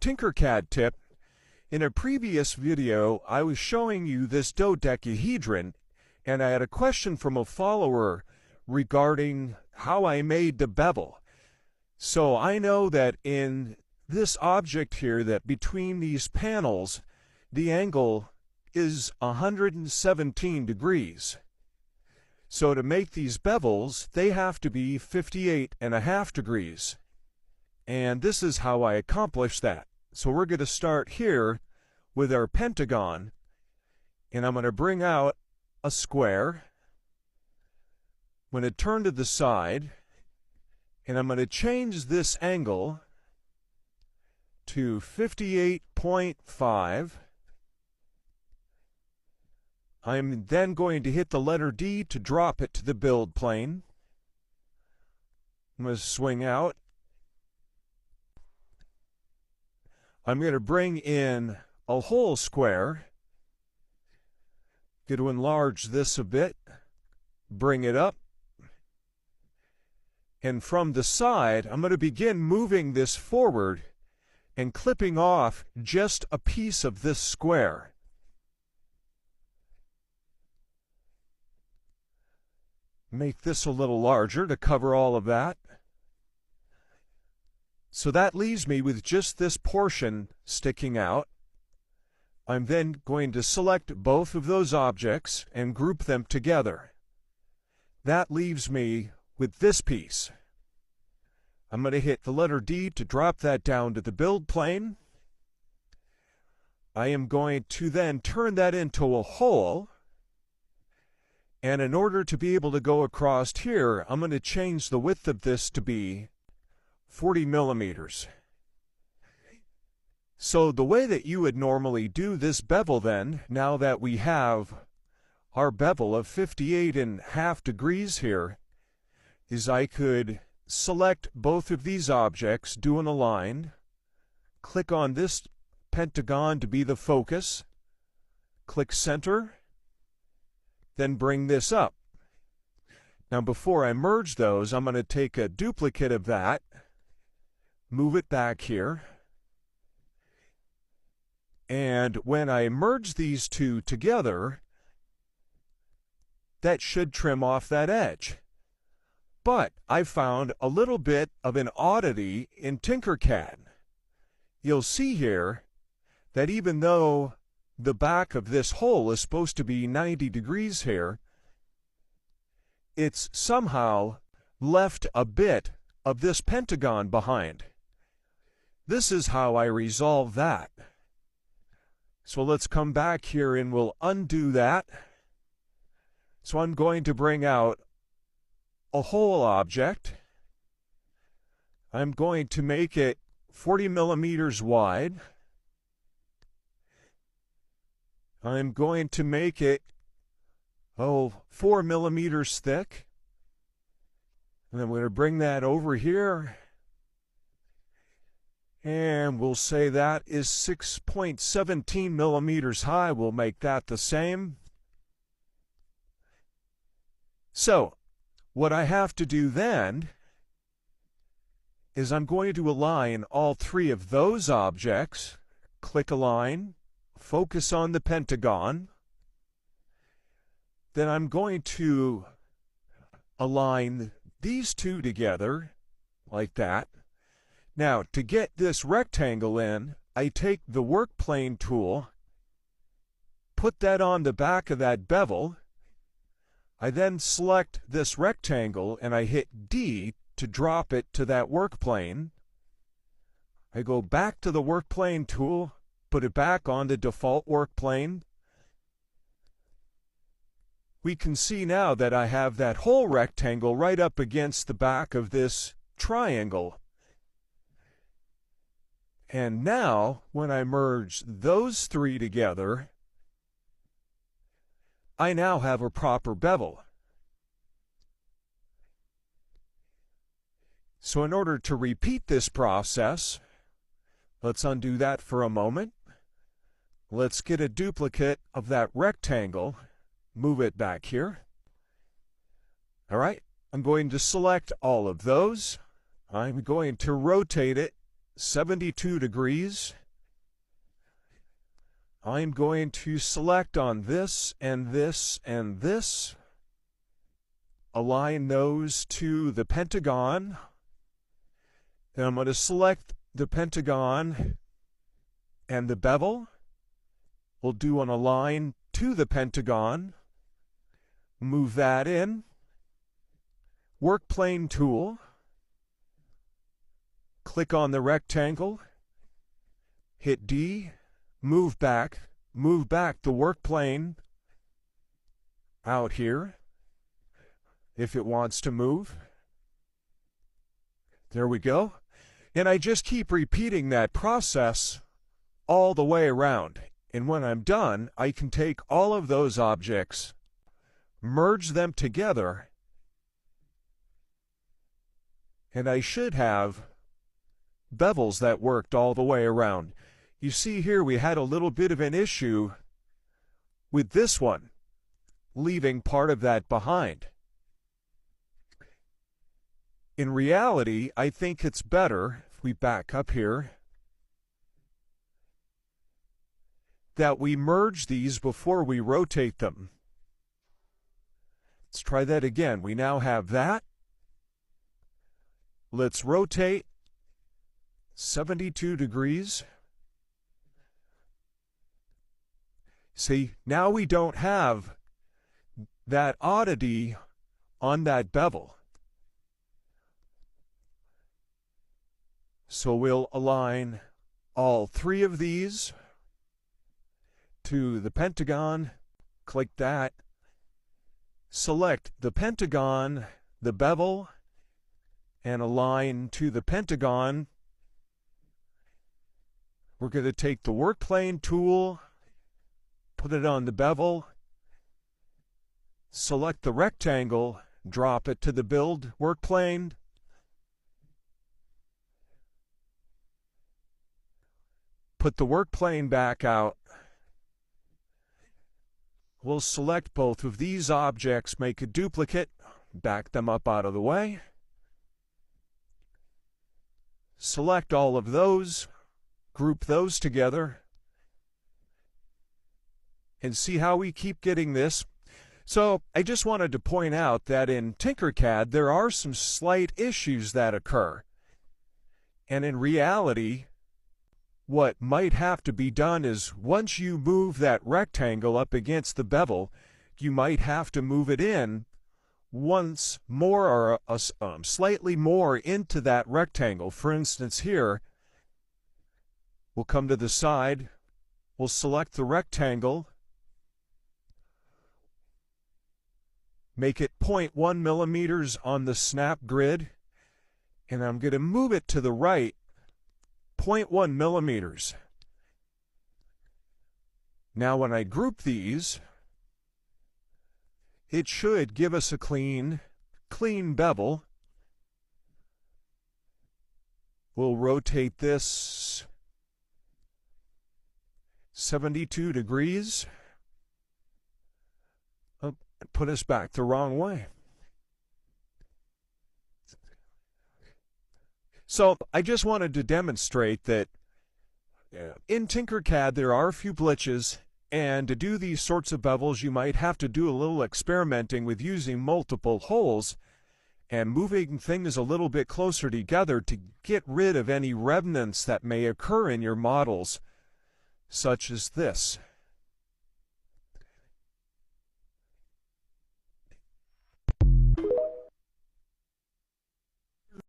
TinkerCAD tip. In a previous video, I was showing you this dodecahedron, and I had a question from a follower regarding how I made the bevel. So I know that in this object here, that between these panels, the angle is 117 degrees. So to make these bevels, they have to be 58.5 degrees. And this is how I accomplish that. So we're going to start here with our pentagon, and I'm going to bring out a square. I'm going to turn to the side, and I'm going to change this angle to 58.5. I'm then going to hit the letter D to drop it to the build plane. I'm going to swing out. I'm going to bring in a whole square. Going to enlarge this a bit. Bring it up. And from the side, I'm going to begin moving this forward and clipping off just a piece of this square. Make this a little larger to cover all of that. So that leaves me with just this portion sticking out. I'm then going to select both of those objects and group them together. That leaves me with this piece. I'm going to hit the letter D to drop that down to the build plane. I am going to then turn that into a hole. And in order to be able to go across here, I'm going to change the width of this to be 40 millimeters. So the way that you would normally do this bevel then, now that we have our bevel of 58.5 degrees here, is I could select both of these objects, do an align, click on this pentagon to be the focus, click center, then bring this up. Now before I merge those, I'm going to take a duplicate of that, move it back here, and when I merge these two together, that should trim off that edge. But I found a little bit of an oddity in TinkerCAD. You'll see here that even though the back of this hole is supposed to be 90 degrees here, it's somehow left a bit of this pentagon behind. This is how I resolve that. So let's come back here and we'll undo that. So I'm going to bring out a whole object. I'm going to make it 40 millimeters wide. I'm going to make it 4 millimeters thick. And then we're going to bring that over here. And we'll say that is 6.17 millimeters high. We'll make that the same. So what I have to do then is I'm going to align all three of those objects. Click Align. Focus on the pentagon. Then I'm going to align these two together like that. Now, to get this rectangle in, I take the work plane tool, put that on the back of that bevel. I then select this rectangle and I hit D to drop it to that work plane. I go back to the work plane tool, put it back on the default work plane. We can see now that I have that whole rectangle right up against the back of this triangle. And now, when I merge those three together, I now have a proper bevel. So in order to repeat this process, let's undo that for a moment. Let's get a duplicate of that rectangle, move it back here. All right, I'm going to select all of those. I'm going to rotate it 72 degrees. I'm going to select on this and this and this. Align those to the pentagon. Then I'm going to select the pentagon and the bevel. We'll do an align to the pentagon. Move that in. Work plane tool. Click on the rectangle. Hit D. Move back the work plane out here if it wants to move. There we go. And I just keep repeating that process all the way around. And when I'm done, I can take all of those objects, merge them together, and I should have bevels that worked all the way around. You see here we had a little bit of an issue with this one, leaving part of that behind. In reality, I think it's better, if we back up here, that we merge these before we rotate them. Let's try that again. We now have that. Let's rotate 72 degrees. See, now we don't have that oddity on that bevel. So we'll align all three of these to the pentagon. Click that. Select the pentagon, the bevel, and align to the pentagon. We're going to take the work plane tool, put it on the bevel, select the rectangle, drop it to the build work plane, put the work plane back out. We'll select both of these objects, make a duplicate, back them up out of the way. Select all of those, group those together, and see how we keep getting this. So I just wanted to point out that in TinkerCAD there are some slight issues that occur. And in reality, what might have to be done is once you move that rectangle up against the bevel, you might have to move it in once more or slightly more into that rectangle. For instance, here, we'll come to the side, we'll select the rectangle, make it 0.1 millimeters on the snap grid, and I'm going to move it to the right 0.1 millimeters. Now when I group these, it should give us a clean bevel. We'll rotate this 72 degrees. Oh, put us back the wrong way. So I just wanted to demonstrate that in TinkerCAD there are a few glitches, and to do these sorts of bevels you might have to do a little experimenting with using multiple holes and moving things a little bit closer together to get rid of any remnants that may occur in your models, such as this.